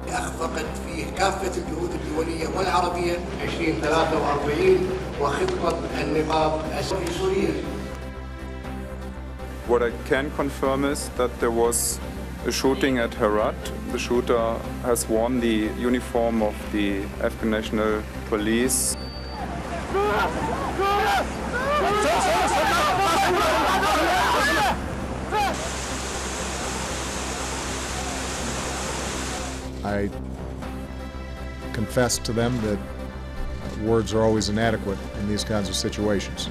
أخفقت فيه كافة الجهود الدولية والعربية 2043 وخطة النقاط في سوريا. What I can confirm is that there was a shooting at Herat. The shooter has worn the uniform of the Afghan National Police. I confess to them that words are always inadequate in these kinds of situations.